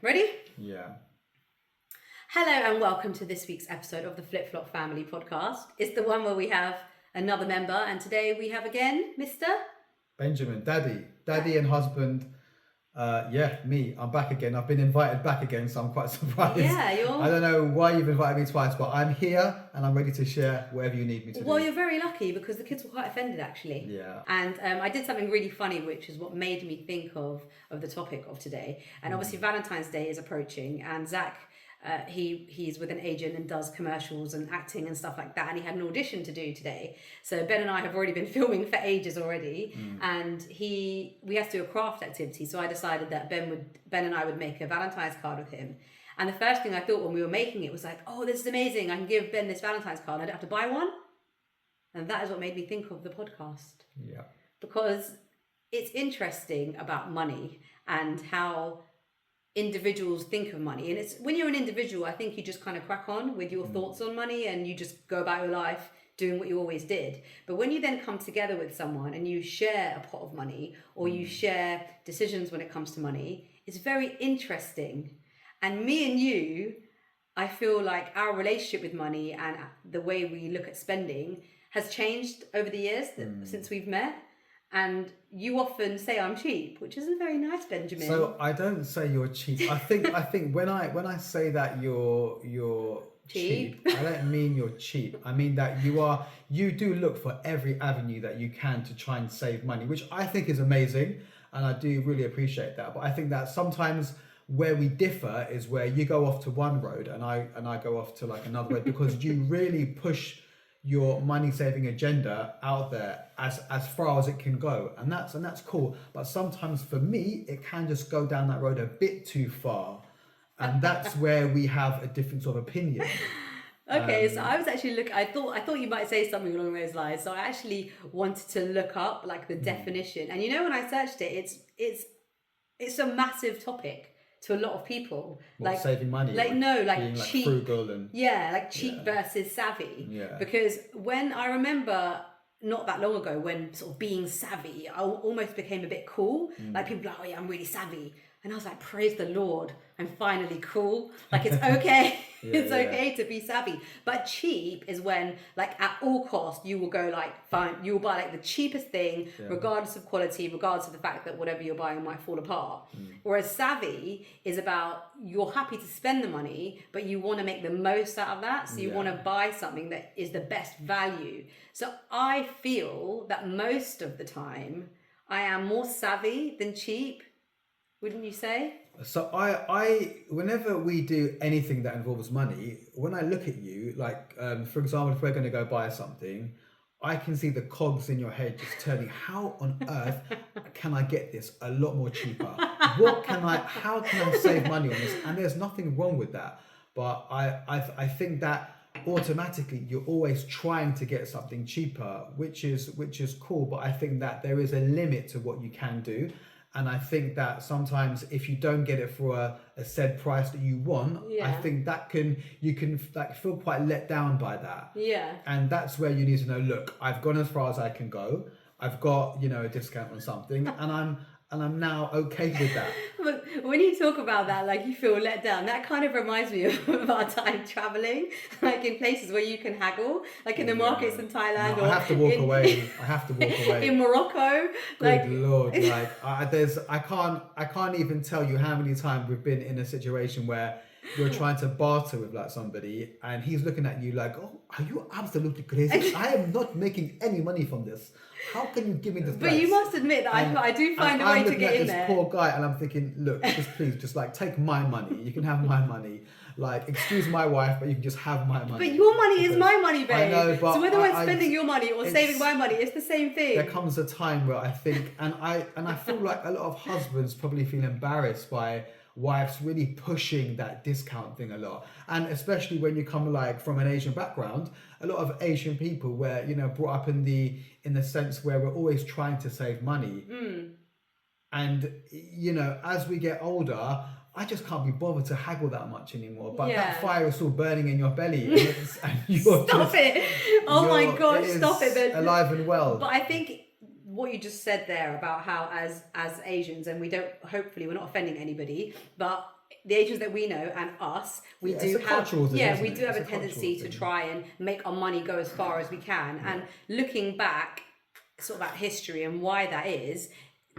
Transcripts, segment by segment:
Ready? Yeah. Hello and welcome to this week's episode of the Flip Flop Family podcast. It's the one where we have another member, and today we have again Mr. Benjamin, daddy and husband. Me. I'm back again. I've been invited back again, so I'm quite surprised. Yeah, I don't know why you've invited me twice, but I'm here and I'm ready to share whatever you need me to Well, do. you're very lucky because the kids were quite offended actually. Yeah. And I did something really funny, which is what made me think of the topic of today. And obviously Valentine's Day is approaching, and Zach, he's with an agent and does commercials and acting and stuff like that, and he had an audition to do today. So Ben and I have already been filming for ages already, and we have to do a craft activity. So I decided that Ben and I would make a Valentine's card with him. And the first thing I thought when we were making it was like, oh, this is amazing, I can give Ben this Valentine's card and I don't have to buy one. And that is what made me think of the podcast. Yeah. Because it's interesting about money and how individuals think of money. And it's when you're an individual, I think you just kind of crack on with your thoughts on money and you just go about your life doing what you always did. But when you then come together with someone and you share a pot of money, or you share decisions when it comes to money, it's very interesting. And me and you, I feel like our relationship with money and the way we look at spending has changed over the years since we've met. And you often say I'm cheap, which isn't very nice, Benjamin. So I don't say you're cheap. I think when I say that you're cheap, I don't mean you're cheap. I mean that you do look for every avenue that you can to try and save money, which I think is amazing, and I do really appreciate that. But I think that sometimes where we differ is where you go off to one road and I go off to like another road, because you really push your money saving agenda out there as far as it can go, and that's cool. But sometimes for me it can just go down that road a bit too far, and that's where we have a difference of opinion. Okay, so I was actually I thought you might say something along those lines. So I actually wanted to look up like the definition, and when I searched it, it's a massive topic to a lot of people. Like saving money, being cheap, frugal and cheap versus savvy. Yeah. Because when I remember not that long ago, when sort of being savvy, I almost became a bit cool. Like people were like, oh yeah, I'm really savvy. And I was like, praise the Lord, I'm finally cool. Like it's okay. It's okay to be savvy. But cheap is when like at all costs you will go like, fine, you will buy like the cheapest thing, regardless of quality, regardless of the fact that whatever you're buying might fall apart. Whereas savvy is about you're happy to spend the money, but you want to make the most out of that. So you want to buy something that is the best value. So I feel that most of the time I am more savvy than cheap. Wouldn't you say? So I whenever we do anything that involves money, when I look at you, like for example, if we're going to go buy something, I can see the cogs in your head just turning. How on earth can I get this a lot more cheaper? How can I save money on this? And there's nothing wrong with that. But I think that automatically you're always trying to get something cheaper, which is cool. But I think that there is a limit to what you can do. And I think that sometimes if you don't get it for a said price that you want, I think that you can like feel quite let down by that. Yeah. And that's where you need to know, look, I've gone as far as I can go. I've got, a discount on something, and I'm now okay with that. But when you talk about that, like you feel let down, that kind of reminds me of our time traveling, like in places where you can haggle, like in the markets in Thailand. No, I have to walk away. In Morocco. Good Lord, I can't even tell you how many times we've been in a situation where you're trying to barter with like somebody and he's looking at you like, oh, are you absolutely crazy? I am not making any money from this. How can you give me this? But you must admit that I do find a way to get in there. I'm looking at this poor guy and I'm thinking, look, just like take my money. You can have my money. Like, excuse my wife, but you can just have my money. But your money is my money, babe. I know, but so whether I'm spending your money or saving my money, it's the same thing. There comes a time where I think, and I feel like a lot of husbands probably feel embarrassed by wives really pushing that discount thing a lot, and especially when you come like from an Asian background, a lot of Asian people were brought up in the sense where we're always trying to save money, and as we get older, I just can't be bothered to haggle that much anymore. But that fire is still burning in your belly, and you're stop it! Oh my gosh, stop it! Alive and well. But I think what you just said there about how as Asians, and we're not offending anybody, but the Asians that we know and us, we do have a tendency to try and make our money go as far as we can. And looking back sort of at history and why that is,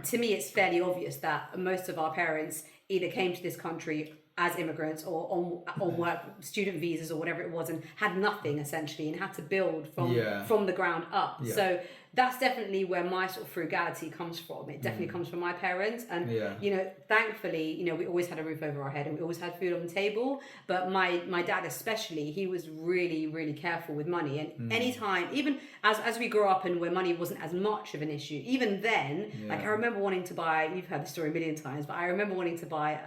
to me it's fairly obvious that most of our parents either came to this country as immigrants or on work student visas or whatever it was, and had nothing essentially and had to build from the ground up. So that's definitely where my sort of frugality comes from. It definitely comes from my parents, and you know, thankfully, you know, we always had a roof over our head and we always had food on the table. But my dad especially, he was really, really careful with money. And anytime, even as we grew up and where money wasn't as much of an issue, even then, like I remember wanting to buy, you've heard the story a million times, but I remember wanting to buy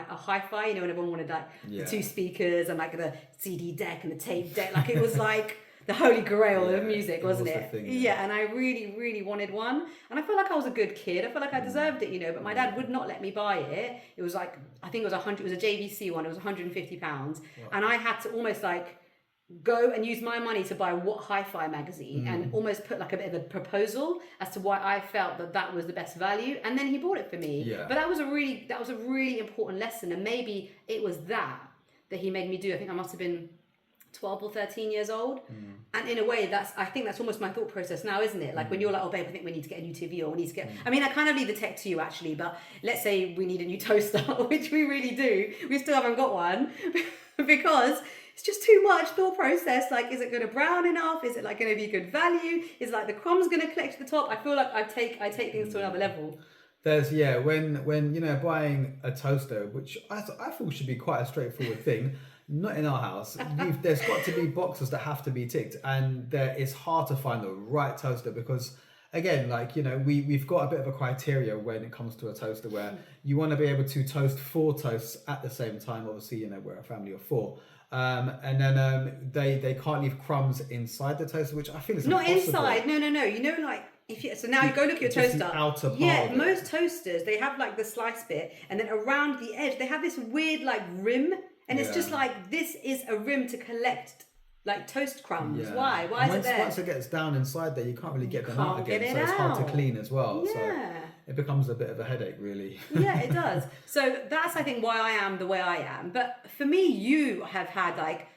a hi-fi, you know, when everyone wanted like the 2 speakers and like the CD deck and the tape deck, like it was like the holy grail of music, wasn't it? And I really, really wanted one. And I felt like I was a good kid. I felt like I deserved it, you know, but my dad would not let me buy it. It was like, I think it was it was a JVC one. It was £150. Wow. And I had to almost like go and use my money to buy What Hi-Fi magazine and almost put like a bit of a proposal as to why I felt that was the best value. And then he bought it for me. But that was a really important lesson. And maybe it was that he made me do. I think I must have been 12 or 13 years old. And in a way, I think that's almost my thought process now, isn't it? Like when you're like, oh babe, I think we need to get a new TV, or we need to get, I mean, I kind of leave the tech to you actually, but let's say we need a new toaster, which we really do. We still haven't got one because it's just too much thought process. Like, is it going to brown enough? Is it like going to be good value? Is like the crumbs going to collect to the top? I feel like I take things to another level. There's when you know, buying a toaster, which I thought should be quite a straightforward thing. Not in our house. There's got to be boxes that have to be ticked, and it's hard to find the right toaster because, again, like, you know, we've got a bit of a criteria when it comes to a toaster where you want to be able to toast 4 toasts at the same time. Obviously, you know, we're a family of 4. And then they can't leave crumbs inside the toaster, which I think is not impossible. Inside. No. You know, like so now you go look at your toaster. The outer part most toasters, they have like the slice bit, and then around the edge they have this weird like rim. And it's just like, this is a rim to collect like toast crumbs. Why? Why is it there? Once it gets down inside there, you can't really get them out again. So it's hard to clean as well. So it becomes a bit of a headache, really. Yeah, it does. So that's, I think, why I am the way I am. But for me, you have had like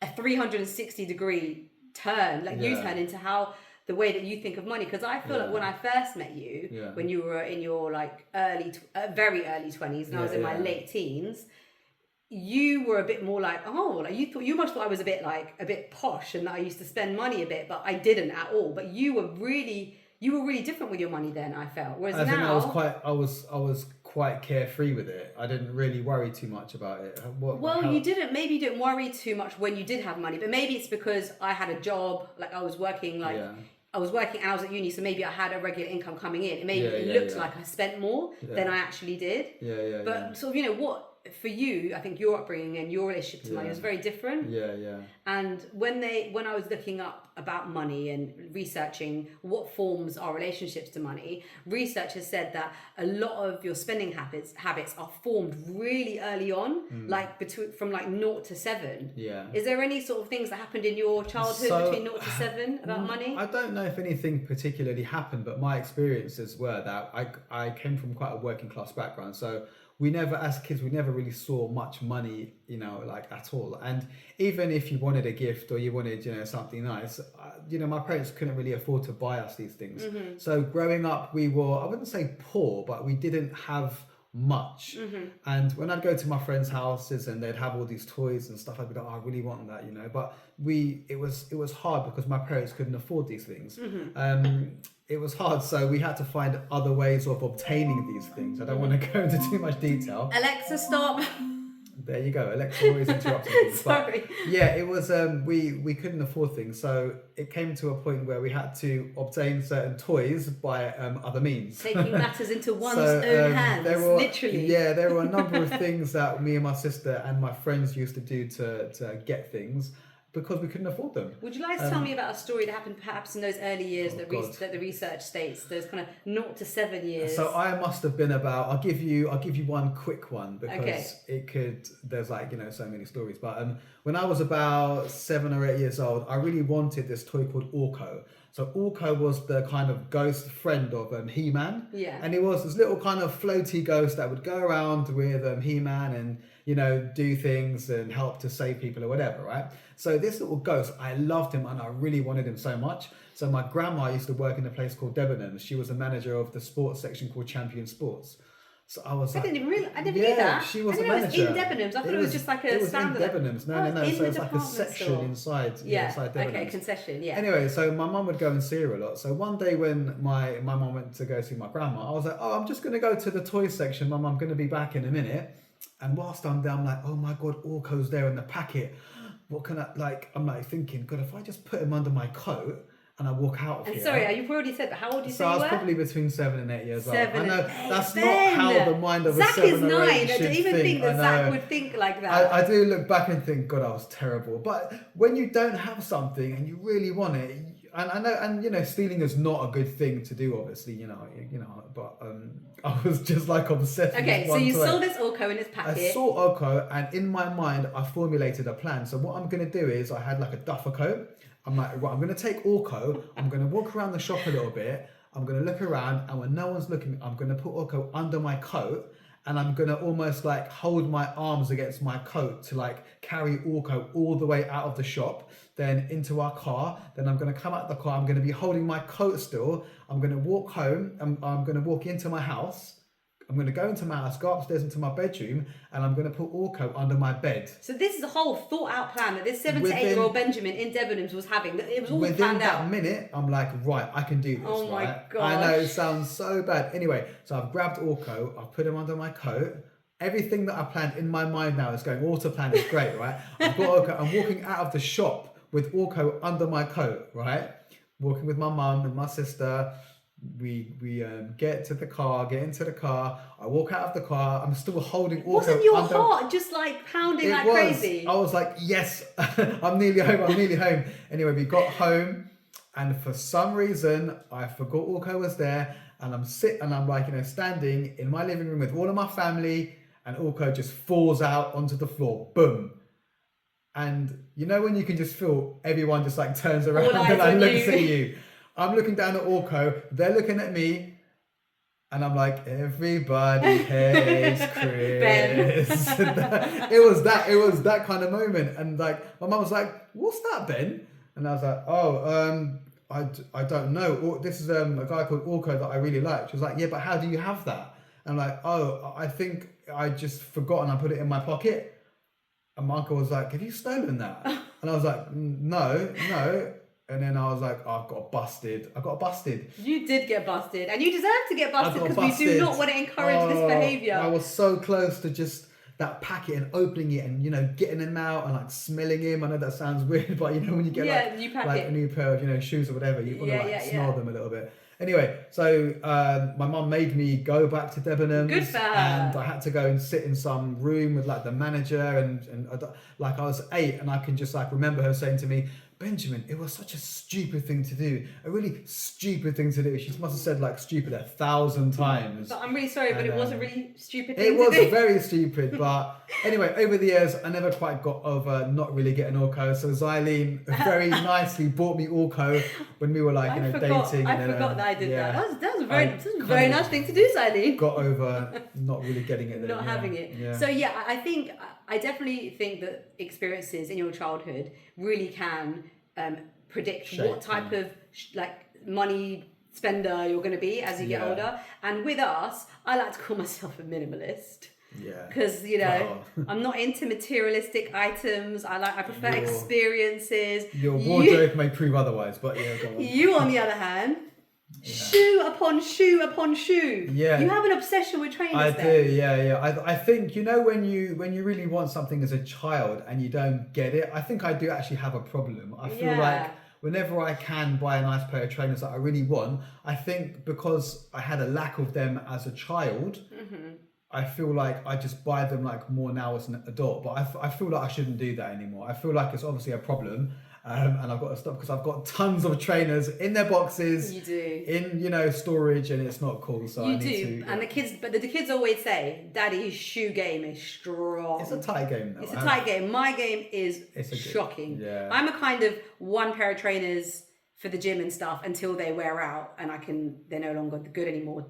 a 360-degree turn, like U-turn into how the way that you think of money. Because I feel like when I first met you, when you were in your like very early 20s, and I was in my late teens, you were a bit more like, you must thought I was a bit posh and that I used to spend money a bit, but I didn't at all. But you were really different with your money then, I felt. Whereas think I was quite carefree with it. I didn't really worry too much about it. You didn't worry too much when you did have money, but maybe it's because I had a job, like I was working I was working and I was at uni, so maybe I had a regular income coming in. It looked like I spent more than I actually did. But sort of, you know, what for you, I think your upbringing and your relationship to money was very different. And when I was looking up about money and researching what forms our relationships to money, research has said that a lot of your spending habits are formed really early on, like from like 0 to 7. Is there any sort of things that happened in your childhood between 0 to 7 about money? I don't know if anything particularly happened, but my experiences were that I came from quite a working class background, so as kids, we never really saw much money, you know, like at all. And even if you wanted a gift or you wanted, you know, something nice, you know, my parents couldn't really afford to buy us these things. So growing up, we were, I wouldn't say poor, but we didn't have much. And when I'd go to my friends' houses and they'd have all these toys and stuff, I'd be like, I really want that, you know. But it was hard because my parents couldn't afford these things. It was hard, so we had to find other ways of obtaining these things. I don't want to go into too much detail. Alexa, stop. There you go. Alexa always interrupting me. Sorry. But yeah, it was, we couldn't afford things. So it came to a point where we had to obtain certain toys by other means. Taking matters into one's own hands, literally. Yeah, there were a number of things that me and my sister and my friends used to do to get things, because we couldn't afford them. Would you like to tell me about a story that happened perhaps in those early years that the research states, those kind of 0 to 7 years? So I must have been about, I'll give you one quick one, because there's like, you know, so many stories. But when I was about 7 or 8 years old, I really wanted this toy called Orko. So Orko was the kind of ghost friend of He-Man. Yeah. And it was this little kind of floaty ghost that would go around with He-Man, and do things and help to save people or whatever, right? So this little ghost, I loved him and I really wanted him so much. So my grandma used to work in a place called Debenhams. She was the manager of the sports section called Champion Sports. So I was like, I never knew that. She was I the didn't know manager. It was in Debenhams. I thought it was just like a it was standard. in Debenhams. No. So it's like a section inside Debenhams. Okay, concession, yeah. Anyway, so my mum would go and see her a lot. So one day when my mum went to go see my grandma, I was like, I'm just going to go to the toy section, Mum, I'm going to be back in a minute. And whilst I'm there, I'm like, oh my God, Orko's there in the packet. What can I'm like thinking, God, if I just put him under my coat and I walk out of here. And sorry, you've already said, but how old do you say you were? So I was probably between 7 and 8 years old. I know that's Ben. not how the mind of Zach a 7 is or 8 9. should I don't even think that Zach would think like that. I do look back and think, God, I was terrible. But when you don't have something and you really want it, and I know, and stealing is not a good thing to do, obviously, but I was just like obsessed with Okay, this so one you toy. saw this Orko in his packet. I saw Orko, and in my mind, I formulated a plan. So what I'm going to do is I had like a duffer coat. I'm like, right, I'm going to take Orko, I'm going to walk around the shop a little bit, I'm going to look around, and when no one's looking, I'm going to put Orko under my coat, and I'm going to almost like hold my arms against my coat to like carry Orko all the way out of the shop, then into our car, then I'm going to come out the car, I'm going to be holding my coat still, I'm going to walk home, I'm going to walk into my house, I'm going to go into my house, go upstairs into my bedroom, and I'm going to put Orko under my bed. So this is a whole thought out plan that this 7 to 8-year-old Benjamin in Debenhams was having. It was all planned out. Within that minute, I'm like, right, I can do this, oh my right? gosh. I know, it sounds so bad. Anyway, so I've grabbed Orko, I've put him under my coat. Everything that I planned in my mind now is going, auto plan is great, right? I've got Orko, I'm walking out of the shop with Orko under my coat, right? Walking with my mum and my sister. We get into the car, I walk out of the car, I'm still holding Orko. Wasn't your heart just like pounding like crazy? I was like, yes, I'm nearly home. Anyway, we got home, and for some reason I forgot Orko was there, and I'm like, standing in my living room with all of my family, and Orko just falls out onto the floor, boom. And when you can just feel everyone just like turns around and like looks at you. I'm looking down at Orko, they're looking at me, and I'm like, everybody hates Chris. It was that kind of moment. And like, my mum was like, what's that, Ben? And I was like, I don't know. This is a guy called Orko that I really like. She was like, yeah, but how do you have that? And I'm like, I think I just forgot and I put it in my pocket. And my uncle was like, have you stolen that? And I was like, no. And then I was like, I got busted. You did get busted. And you deserve to get busted because we do not want to encourage this behaviour. I was so close to just that packet and opening it and, getting him out and like smelling him. I know that sounds weird, but when you get like a new pair of, shoes or whatever, you want to smell them a little bit. Anyway, so my mum made me go back to Debenhams. Good for her. And I had to go and sit in some room with like the manager and I was 8 and I can just like remember her saying to me, Benjamin, it was such a stupid thing to do. A really stupid thing to do. She must have said like stupid 1,000 times. But I'm really sorry, but it was a really stupid thing to do. It was very stupid, but anyway, over the years, I never quite got over not really getting Orko. So Zylene very nicely bought me Orko when we were like, dating. I forgot that I did that. That was a very nice thing to do, Zylene. Got over not really getting it. Not having it. Yeah. So I definitely think that experiences in your childhood really can predict what type of money spender you're going to be as you get older. And with us, I like to call myself a minimalist. Yeah. Because I'm not into materialistic items. I prefer experiences. Your wardrobe may prove otherwise, but go on. You, on the other hand. Yeah. Shoe upon shoe upon shoe. Yeah, you have an obsession with trainers. I do. Yeah. I think when you really want something as a child and you don't get it, I think I do actually have a problem. I feel like whenever I can buy a nice pair of trainers that I really want, I think because I had a lack of them as a child, I feel like I just buy them like more now as an adult. But I feel like I shouldn't do that anymore. I feel like it's obviously a problem. And I've got to stop because I've got tons of trainers in their boxes. You do. In storage, and it's not cool. So you do. And the kids always say, "Daddy's shoe game is strong." It's a tight game though. It's a tight game. My game is shocking. I'm a kind of one pair of trainers for the gym and stuff until they wear out and they're no longer good anymore,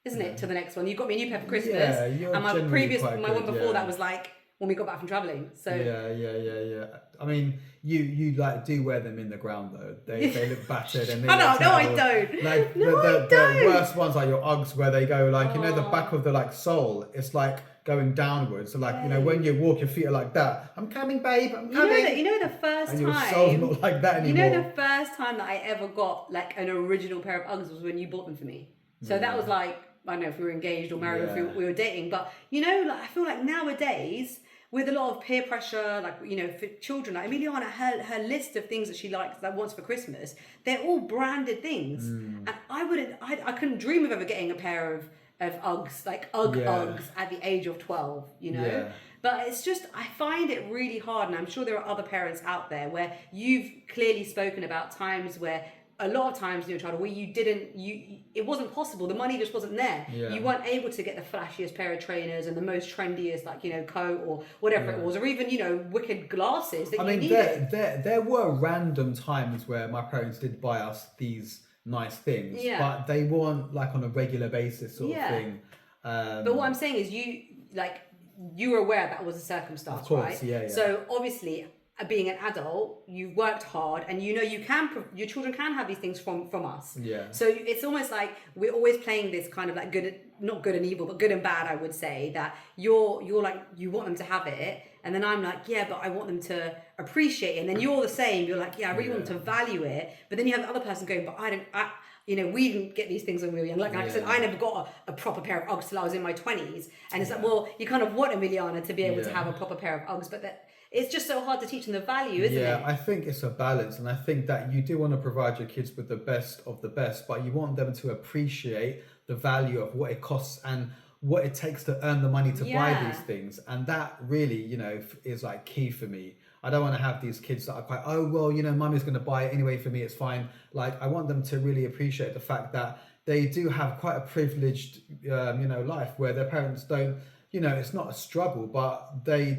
isn't it? To the next one. You got me a new pair for Christmas. Yeah, you're and my one before that was like when we got back from traveling. So yeah. I mean, you like do wear them in the ground though. They look battered and they I look know, no, I terrible. don't. Like No, I the don't. worst ones are your Uggs, where they go like, you know, the back Oh. of the like sole, it's like going downwards. So like, you know, when you walk, your feet are like that. I'm coming, babe. I'm coming. You know the first And your time. sole's not like that You anymore. know the first time that I ever got like an original pair of Uggs was when you bought them for me. So that was like, I don't know if we were engaged or married or if we were dating, but you know, like I feel like nowadays with a lot of peer pressure, like, you know, for children, like Emiliana, her list of things that she likes, that wants for Christmas, they're all branded things. And I couldn't dream of ever getting a pair of Uggs, like Uggs at the age of 12, you know? Yeah. But it's just, I find it really hard, and I'm sure there are other parents out there where you've clearly spoken about times where a lot of times in your childhood where it wasn't possible, the money just wasn't there. You weren't able to get the flashiest pair of trainers and the most trendiest, like, you know, coat or whatever it was, or even, you know, wicked glasses that you needed. There were random times where my parents did buy us these nice things, but they weren't like on a regular basis sort of thing. But what I'm saying is you were aware that was a circumstance, of course, right? Yeah. So obviously, being an adult, you've worked hard, and you know your children can have these things from us. Yeah. So it's almost like we're always playing this kind of like not good and evil, but good and bad. I would say that you're like, you want them to have it, and then I'm like, yeah, but I want them to appreciate it. And then you're the same. You're like, yeah, I really want them to value it. But then you have the other person going, but you know, we didn't get these things when we were young. Like I said, I never got a proper pair of Uggs till I was in my 20s. And it's like, well, you kind of want Emiliana to be able to have a proper pair of Uggs, but it's just so hard to teach them the value, isn't it? Yeah, I think it's a balance. And I think that you do want to provide your kids with the best of the best, but you want them to appreciate the value of what it costs and what it takes to earn the money to buy these things. And that really, you know, is like key for me. I don't want to have these kids that are quite, oh, well, you know, mummy's going to buy it anyway for me, it's fine. Like, I want them to really appreciate the fact that they do have quite a privileged, you know, life where their parents don't, you know, it's not a struggle, but they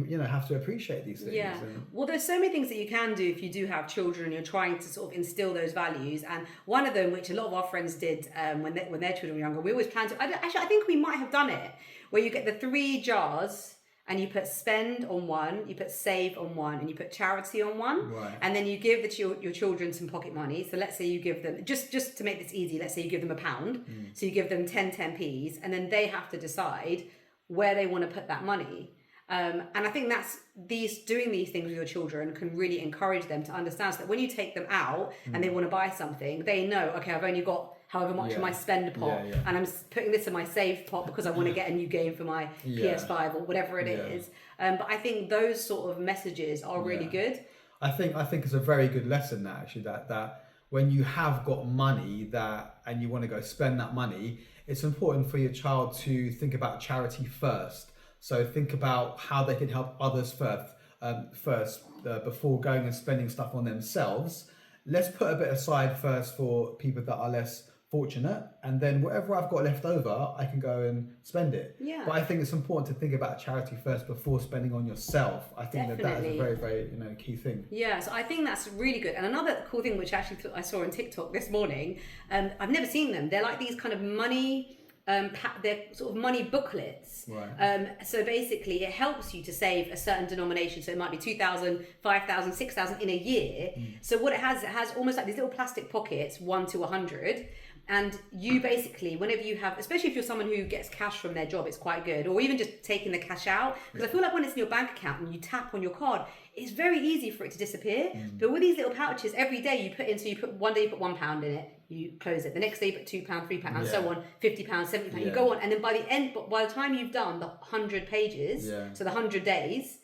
you know, have to appreciate these things. Yeah. Well, there's so many things that you can do if you do have children and you're trying to sort of instill those values. And one of them, which a lot of our friends did when their children were younger, we always planned to, I think we might have done it, where you get the 3 jars and you put spend on one, you put save on one, and you put charity on one. Right. And then you give your children some pocket money. So let's say you give them, just to make this easy, let's say you give them £1. So you give them 10p's, and then they have to decide where they want to put that money. And I think that's doing these things with your children can really encourage them to understand, so that when you take them out and they want to buy something, they know, okay, I've only got however much in my spend pot, and I'm putting this in my save pot because I want to get a new game for my PS5 or whatever it is. But I think those sort of messages are really good. I think it's a very good lesson that actually that when you have got money and you want to go spend that money, it's important for your child to think about charity first. So think about how they can help others first before going and spending stuff on themselves. Let's put a bit aside first for people that are less fortunate, and then whatever I've got left over, I can go and spend it. Yeah. But I think it's important to think about charity first before spending on yourself. I think that is a very, very, you know, key thing. Yeah, so I think that's really good. And another cool thing, which actually I saw on TikTok this morning, I've never seen them. They're like these kind of money, they're sort of money booklets. Right. So basically, it helps you to save a certain denomination. So it might be 2,000, 5,000, 6,000 in a year. So what it has almost like these little plastic pockets, 1 to 100. And you basically, whenever you have, especially if you're someone who gets cash from their job, it's quite good. Or even just taking the cash out. Because I feel like when it's in your bank account and you tap on your card, it's very easy for it to disappear. But with these little pouches, every day you put in, so you put one day you put £1 in it, you close it. The next day you put £2, £3, and so on, £50, £70. You go on, and then by the time you've done the 100 pages, so the 100 days,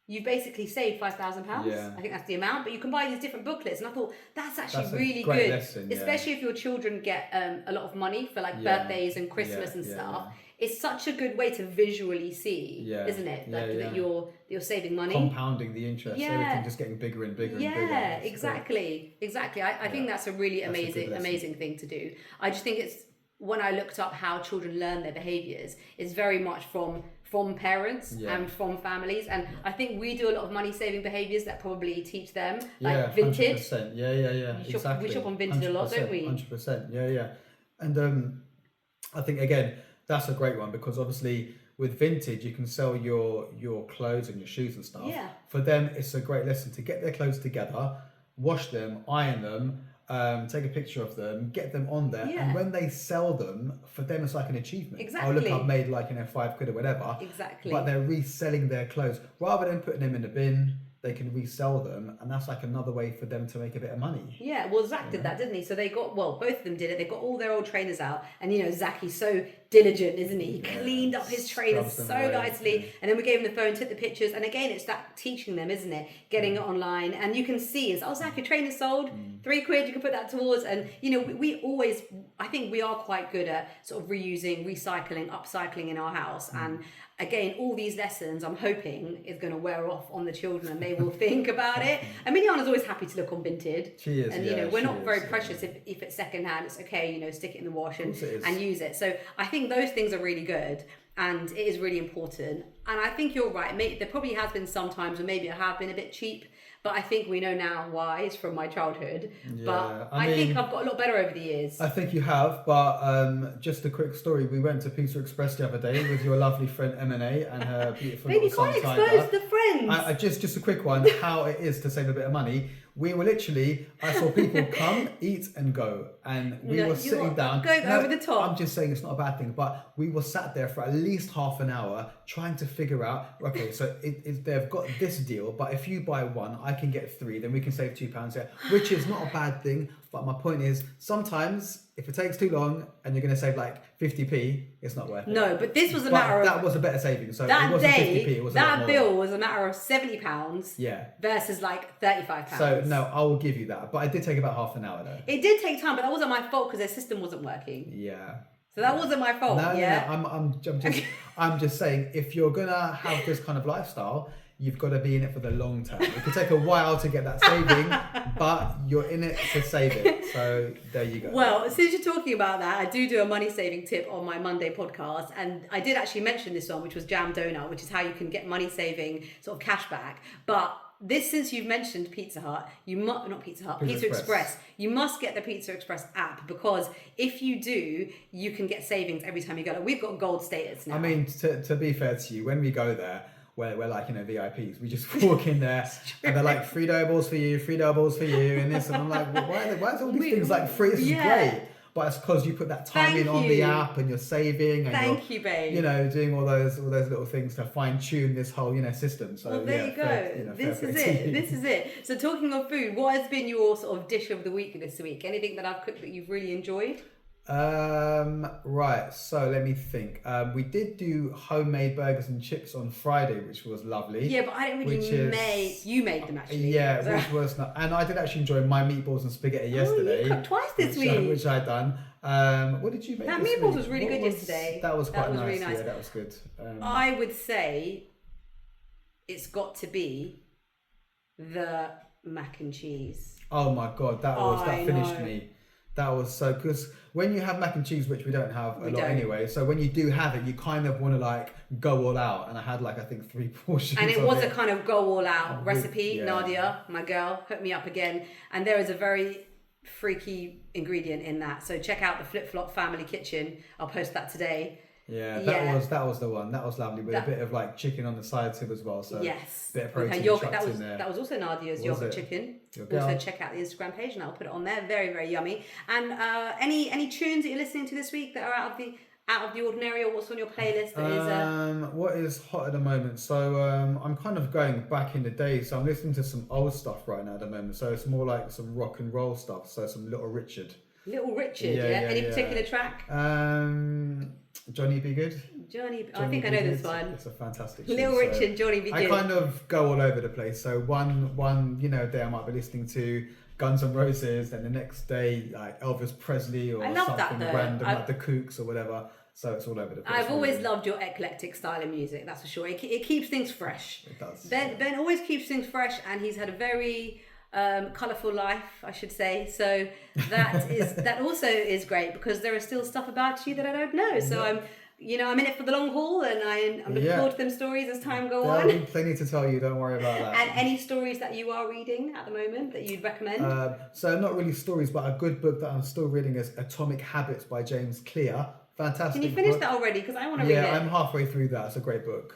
you've basically saved £5,000. I think that's the amount. But you can buy these different booklets, and I thought that's actually really good, lesson, especially if your children get a lot of money for like birthdays and Christmas and stuff. It's such a good way to visually see, isn't it? That you're saving money, compounding the interest, everything just getting bigger and bigger and bigger. Yeah, exactly. I think that's a really amazing thing to do. I just think it's, when I looked up how children learn their behaviours, it's very much from parents and from families, and I think we do a lot of money saving behaviours that probably teach them, like vintage. 100%. Yeah. We shop on vintage a lot, don't we? 100%. Yeah. And I think again that's a great one, because obviously with vintage, you can sell your clothes and your shoes and stuff. Yeah. For them, it's a great lesson to get their clothes together, wash them, iron them, take a picture of them, get them on there, Yeah. and when they sell them, for them it's like an achievement. Exactly. Oh look, I've made like £5 or whatever. Exactly. But they're reselling their clothes rather than putting them in the bin. They can resell them, and that's like another way for them to make a bit of money. Yeah, well, Zach did that, didn't he? So they got, well, both of them did it. They got all their old trainers out, and you know, Zach, he's so diligent, isn't he? He cleaned up his trainers so nicely, and then we gave him the phone, took the pictures, and again, it's that teaching them, isn't it? Getting it online, and you can see, it's, oh, Zach, your trainer's sold, £3, you can put that towards, and you know, we always, I think we are quite good at sort of reusing, recycling, upcycling in our house, and again, all these lessons, I'm hoping, is going to wear off on the children and they will think about it. I mean, Yana's always happy to look on vintage. She is, and, you know, we're not very precious if it's secondhand. It's okay, you know, stick it in the wash and use it. So I think those things are really good and it is really important. And I think you're right. Maybe, there probably has been some times when maybe I have been a bit cheap. But I think we know now why. It's from my childhood. Yeah, but I mean, think I've got a lot better over the years. I think you have, but just a quick story. We went to Pizza Express the other day with your lovely friend M&A and her beautiful Baby, little son can't Tiger. expose the friends. Just a quick one, how it is to save a bit of money. We were literally, I saw people come, eat and go. And we were sitting down. Going over the top. I'm just saying it's not a bad thing, but we were sat there for at least half an hour trying to figure out, okay, so they've got this deal, but if you buy one, I can get 3, then we can save £2 there, which is not a bad thing. But my point is, sometimes if it takes too long and you're going to save like 50p, it's not worth it. No, but this was a matter of... That was a better saving. So that it wasn't day, 50p, it was that bill was a matter of £70 versus like £35. So no, I will give you that. But it did take about half an hour though. It did take time, but that wasn't my fault because their system wasn't working. Yeah. So that wasn't my fault. No, I'm just saying, if you're gonna have this kind of lifestyle, you've got to be in it for the long term. It could take a while to get that saving, but you're in it to save it. So there you go. Well, since you're talking about that, I do a money saving tip on my Monday podcast, and I did actually mention this one, which was Jam Donut, which is how you can get money saving sort of cash back. But this, since you've mentioned Pizza Hut, Pizza Express, you must get the Pizza Express app, because if you do, you can get savings every time you go. Like, we've got gold status now. I mean, to be fair to you, when we go there, we're like, you know, VIPs. We just walk in there and they're like, 3 dough balls for you, 3 dough balls for you, and this. And I'm like, well, why is all these things like free? This is great. But it's because you put that time in on the app and you're saving and you're, babe. You know, doing all those little things to fine tune this whole, you know, system. So well, there you go. This is it. So talking of food, what has been your sort of dish of the week this week? Anything that I've cooked that you've really enjoyed? Right, so let me think. We did do homemade burgers and chips on Friday, which was lovely. Yeah, but I didn't really you made them actually. Yeah, so. Which was not, and I did actually enjoy my meatballs and spaghetti yesterday. You cooked twice this week. Which I'd done. What did you make? That meatballs was really good yesterday. That was quite nice. Really nice. Yeah, that was good. I would say it's got to be the mac and cheese. Oh my god, that finished me. That was so, because when you have mac and cheese, which we don't have a lot anyway, so when you do have it, you kind of want to like go all out. And I had like, I think 3 portions. And it was a kind of go all out recipe. Yeah. Nadia, my girl, hooked me up again. And there is a very freaky ingredient in that. So check out the Flip Flop Family Kitchen. I'll post that today. Yeah, that was the one. That was lovely with a bit of like chicken on the side too as well. So yes, bit of protein in there. That was also Nadia's yogurt chicken. Also check out the Instagram page and I'll put it on there. Very, very yummy. And any tunes that you're listening to this week that are out of the ordinary, or what's on your playlist that is what is hot at the moment? So I'm kind of going back in the day, so I'm listening to some old stuff right now at the moment. So it's more like some rock and roll stuff. So some Little Richard. Any particular track? Johnny Be Good. I think I know this one. It's a fantastic Little Richard, Johnny Be Good. I kind of go all over the place. So one day I might be listening to Guns N' Roses, and the next day like Elvis Presley or something random like the Kooks or whatever. So it's all over the place. I've always loved your eclectic style of music, that's for sure. It keeps things fresh. It does. Ben always keeps things fresh, and he's had a very colourful life, I should say. So that also is great, because there is still stuff about you that I don't know. So I'm in it for the long haul, and I'm looking forward to them stories as time go on. There'll be plenty to tell you, don't worry about that. And any stories that you are reading at the moment that you'd recommend? So not really stories, but a good book that I'm still reading is Atomic Habits by James Clear. Fantastic. Can you finish book. that already? Because I want to read it. Yeah, I'm halfway through that. It's a great book.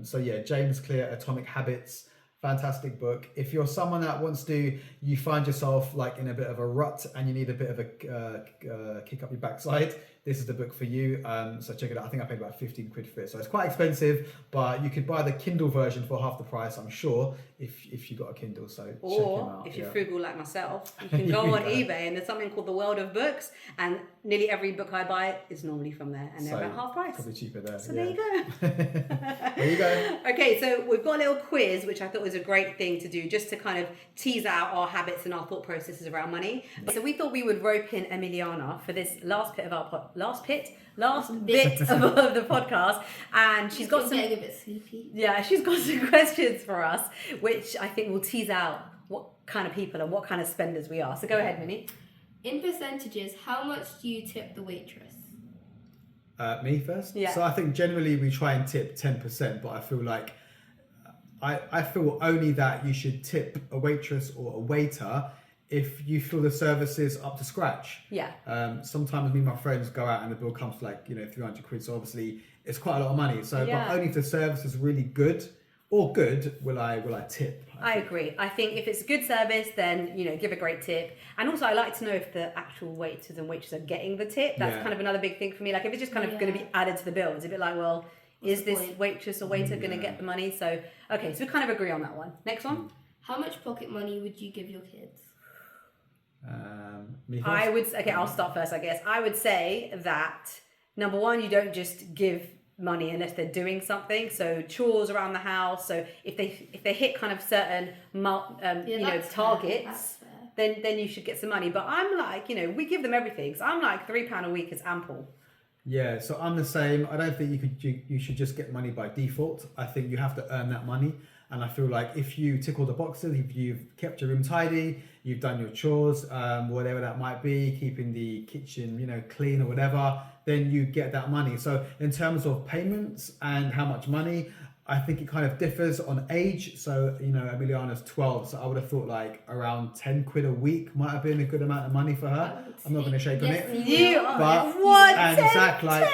So yeah, James Clear, Atomic Habits. Fantastic book. If you're someone that you find yourself like in a bit of a rut and you need a bit of a kick up your backside, this is the book for you. So check it out. I think I paid about 15 quid for it. So it's quite expensive, but you could buy the Kindle version for half the price, I'm sure, if you got a Kindle. So check him out. Or if you're frugal like myself, you can go on eBay and there's something called the World of Books, and nearly every book I buy is normally from there, and they're about half price. Probably cheaper there. So there you go. There you go. Okay, so we've got a little quiz, which I thought was a great thing to do, just to kind of tease out our habits and our thought processes around money. So we thought we would rope in Emiliana for this last bit of the podcast, and she's got some. Getting a bit sleepy. Yeah, she's got some questions for us, which I think will tease out what kind of people and what kind of spenders we are. So go ahead, Minnie. In percentages, how much do you tip the waitress? Me first? Yeah. So I think generally we try and tip 10%, but I feel like I feel only that you should tip a waitress or a waiter if you feel the service is up to scratch. Yeah. Sometimes me and my friends go out and the bill comes to like, 300 quid. So obviously it's quite a lot of money. So, Yeah. but only if the service is really good will I tip. I agree. I think if it's a good service, then, give a great tip. And also I like to know if the actual waiters and waitresses are getting the tip. That's kind of another big thing for me. Like if it's just kind of going to be added to the bill, it's a bit like, well, is this waitress or waiter going to get the money? So, okay, so we kind of agree on that one. Next one. How much pocket money would you give your kids? Me first? I'll start first, I guess. I would say that, number one, you don't just give money unless they're doing something. So chores around the house. So if they hit kind of certain, targets, then you should get some money. But I'm like, we give them everything. So I'm like £3 a week is ample. Yeah, so I'm the same. I don't think you should just get money by default. I think you have to earn that money. And I feel like if you tick all the boxes, if you've kept your room tidy, you've done your chores, whatever that might be, keeping the kitchen, clean or whatever, then you get that money. So in terms of payments and how much money, I think it kind of differs on age. So, Emiliana's 12, so I would have thought like around 10 quid a week might have been a good amount of money for her. I'm not going to shake on it. You are But, what? and 10, Zach, like, £10,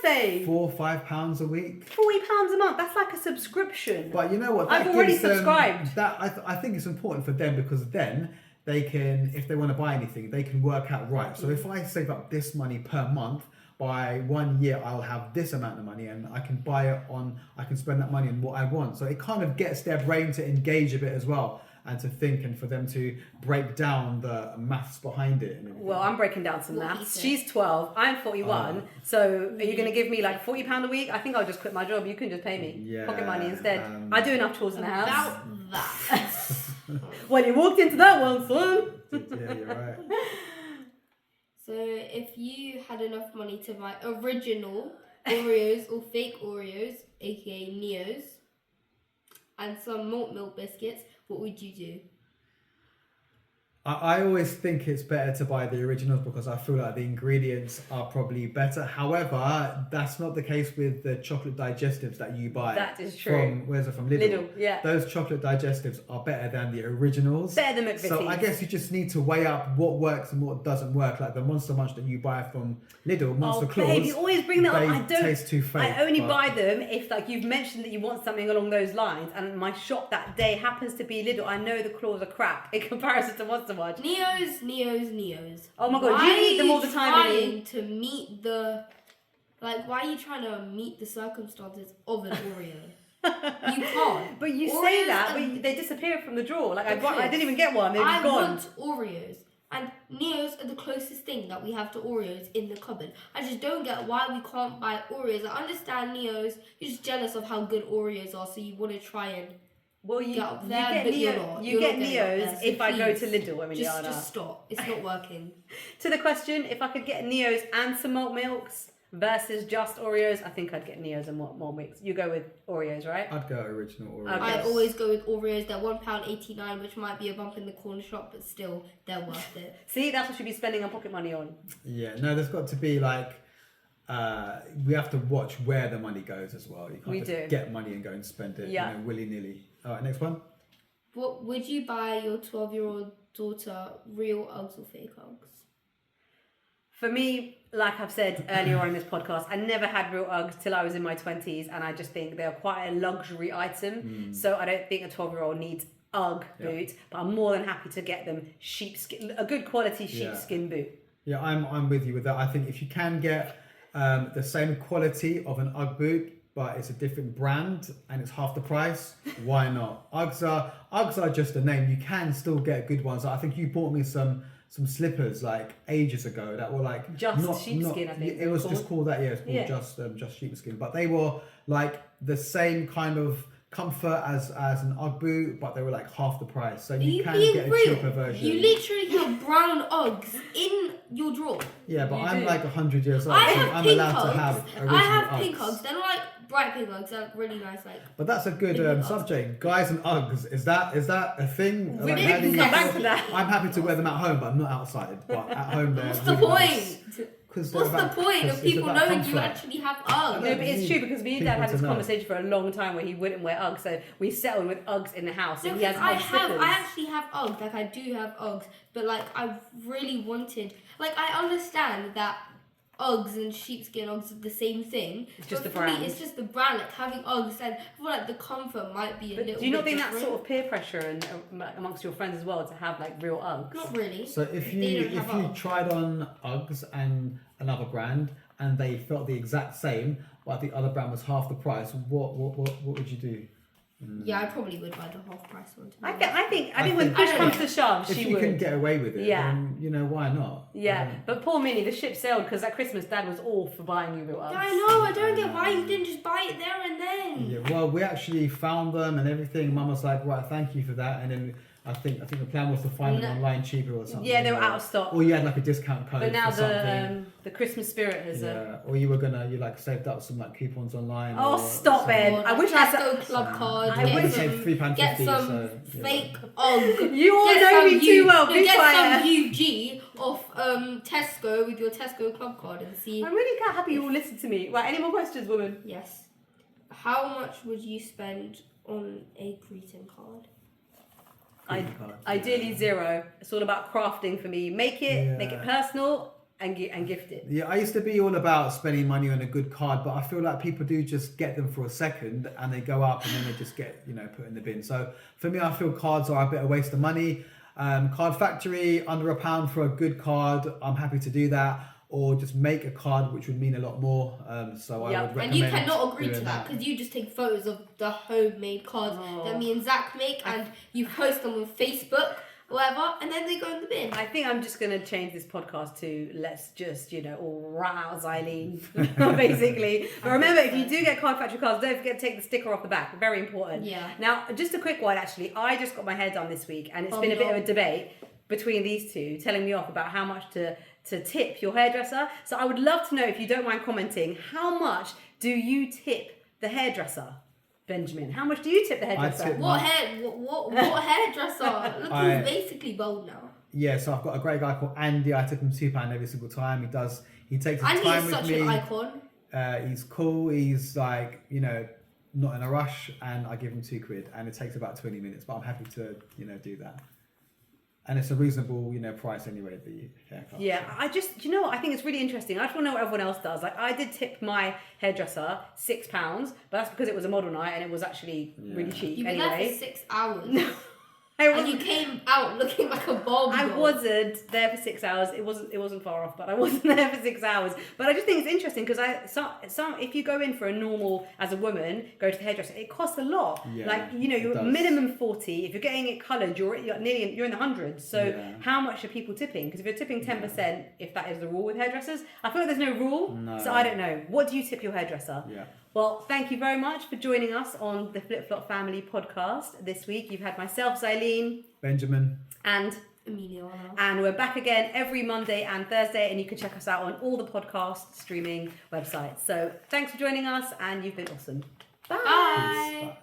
babe. £4 or £5 a week. £40 a month. That's like a subscription. But you know what? I've already subscribed. I think it's important for them because then they can, if they want to buy anything, they can work out right. So if I save up this money per month, by 1 year I'll have this amount of money and I can I can spend that money on what I want. So it kind of gets their brain to engage a bit as well and to think and for them to break down the maths behind it. And well, I'm breaking down some maths. She's 12, I'm 41. So are you going to give me like £40 a week? I think I'll just quit my job. You can just pay me pocket money instead. I do enough chores in the house. About that. Well, you walked into that one, son. Yeah, you're right. So if you had enough money to buy original Oreos or fake Oreos, aka Neos, and some malt milk biscuits, what would you do? I always think it's better to buy the originals because I feel like the ingredients are probably better. However, that's not the case with the chocolate digestives that you buy. That is true. From Lidl? Lidl, yeah. Those chocolate digestives are better than the originals. Better than McVitie's. So I guess you just need to weigh up what works and what doesn't work. Like the Monster Munch that you buy from Lidl, Monster Claws. Babe, you always bring that up. They taste too fake. I only buy them if you've mentioned that you want something along those lines, and my shop that day happens to be Lidl. I know the claws are crap in comparison to Monster Munch. Neos. Oh my god, you eat them all the time, why are you trying to meet the circumstances of an Oreo? You can't. But you say that, but they disappear from the drawer. Like I didn't even get one. They're just gone. I want Oreos. And Neos are the closest thing that we have to Oreos in the cupboard. I just don't get why we can't buy Oreos. I understand Neos. You're just jealous of how good Oreos are, so you want to try and get up there, but you're not. You get Neos if I go to Lidl, Emiliana. Just stop. It's not working. To the question, if I could get Neos and some malt milks versus just Oreos, I think I'd get Neos and malt milks. You go with Oreos, right? I'd go original Oreos. Okay. I always go with Oreos. They're £1.89, which might be a bump in the corner shop, but still, they're worth it. See, that's what you'd be spending our pocket money on. Yeah, no, there's got to be like, we have to watch where the money goes as well. You can't just get money and go and spend it willy-nilly. All right, next one. What would you buy your 12-year-old daughter, real Uggs or fake Uggs? For me, like I've said earlier on in this podcast, I never had real Uggs till I was in my 20s, and I just think they're quite a luxury item. So I don't think a 12-year-old needs Ugg boots, but I'm more than happy to get them a good quality sheepskin boot. Yeah, I'm with you with that. I think if you can get the same quality of an Ugg boot, but it's a different brand and it's half the price, why not? Uggs are just a name. You can still get good ones. I think you bought me some slippers like ages ago that were like just sheepskin. I think it was just called that. Yeah, it's called just sheepskin. But they were like the same kind of comfort as an Ugg boot, but they were like half the price. So you can get a cheaper version. You literally have brown Uggs in your drawer. Yeah, but I'm like 100 years old, I so have I'm pink allowed to Uggs. have original I have Uggs. pink Uggs. They're not like bright pink Uggs. They're like really nice, like. But that's a good subject. Guys and Uggs, is that a thing? We can come back to that. I'm happy to wear them at home, but I'm not outside. But at home, they're What's the really point? nice. What's the point of people knowing you actually have Uggs? No, but it's true because me and Dad had this know. conversation for a long time where he wouldn't wear Uggs, so we settled with Uggs in the house. No, And he has I slippers. actually have Uggs. Like I do have Uggs, but like I really wanted. Like I understand that Uggs and sheepskin Uggs are the same thing. It's just but the for brand. Me, it's just the brand. Like having Uggs, and I feel like the comfort might be a little. Do you not bit think that's different. sort of peer pressure and amongst your friends as well to have like real Uggs? Not really. So if they you don't have Uggs. tried on Uggs and another brand and they felt the exact same, but the other brand was half the price, what would you do? Yeah, I probably would buy the half price one. I think when think- push I comes don't to shove, If she you would. can get away with it, Yeah. then why not? Yeah, but poor Minnie, the ship sailed because at Christmas Dad was all for buying you real Uggs. Yeah, I know. I don't get why you didn't just buy it there and then. Yeah, well, we actually found them and everything. Mum was like, right, thank you for that. And then I think the plan was to find them online cheaper or something. Yeah, they were out of stock. Or you had like a discount code But now for something. the Christmas spirit has. Yeah, or you like saved up some like coupons online. Oh, or stop something. it. I wish I Tesco club card. I Get wish- some, £3.50, get some so, yeah. fake Ugg. You all Get know some me too well. Be get quiet. some UG off Tesco with your Tesco club card and see. I'm really happy you all listened to me. Right, any more questions, woman? Yes. How much would you spend on a greeting card? Ideally zero. It's all about crafting for me. Make it personal and gift it. Yeah, I used to be all about spending money on a good card, but I feel like people do just get them for a second and they go up and then they just get, put in the bin. So for me, I feel cards are a bit of a waste of money. Card Factory, under £1 for a good card. I'm happy to do that. Or just make a card, which would mean a lot more. So I would recommend. And you cannot agree to doing that because you just take photos of the homemade cards that me and Zach make, and you post them on Facebook, whatever, and then they go in the bin. I think I'm just going to change this podcast to let's just, all rouse Eileen, basically. But remember, if you do get Card Factory cards, don't forget to take the sticker off the back. Very important. Yeah. Now, just a quick one, actually. I just got my hair done this week, and it's been a bit of a debate between these two, telling me off about how much to tip your hairdresser. So I would love to know, if you don't mind commenting, how much do you tip the hairdresser? Benjamin, how much do you tip the hairdresser? What hairdresser? Look, he's basically bald now. Yeah, so I've got a great guy called Andy. I tip him £2 every single time. He takes his Andy time is with such me. an icon. He's cool. He's like, not in a rush, and I give him £2, and it takes about 20 minutes. But I'm happy to, do that. And it's a reasonable, price anyway, the haircut. Yeah, I just, I think it's really interesting. I just want to know what everyone else does. Like, I did tip my hairdresser £6, but that's because it was a model night and it was actually really cheap. You were anyway. there for 6 hours. No, and you came out looking like a Barbie I doll. wasn't there for 6 hours. It wasn't far off, but I wasn't there for 6 hours. But I just think it's interesting because if you go in for a normal, as a woman, go to the hairdresser, it costs a lot. Yeah, like you're does. minimum 40. If you're getting it coloured, you're in the hundreds. So how much are people tipping? Because if you're tipping 10%, if that is the rule with hairdressers, I feel like there's no rule. No. So I don't know. What do you tip your hairdresser? Yeah. Well, thank you very much for joining us on the Flip Flop Family podcast this week. You've had myself, Zylene, Benjamin, and Emilio. and we're back again every Monday and Thursday, and you can check us out on all the podcast streaming websites. So thanks for joining us, and you've been awesome. Bye. Bye.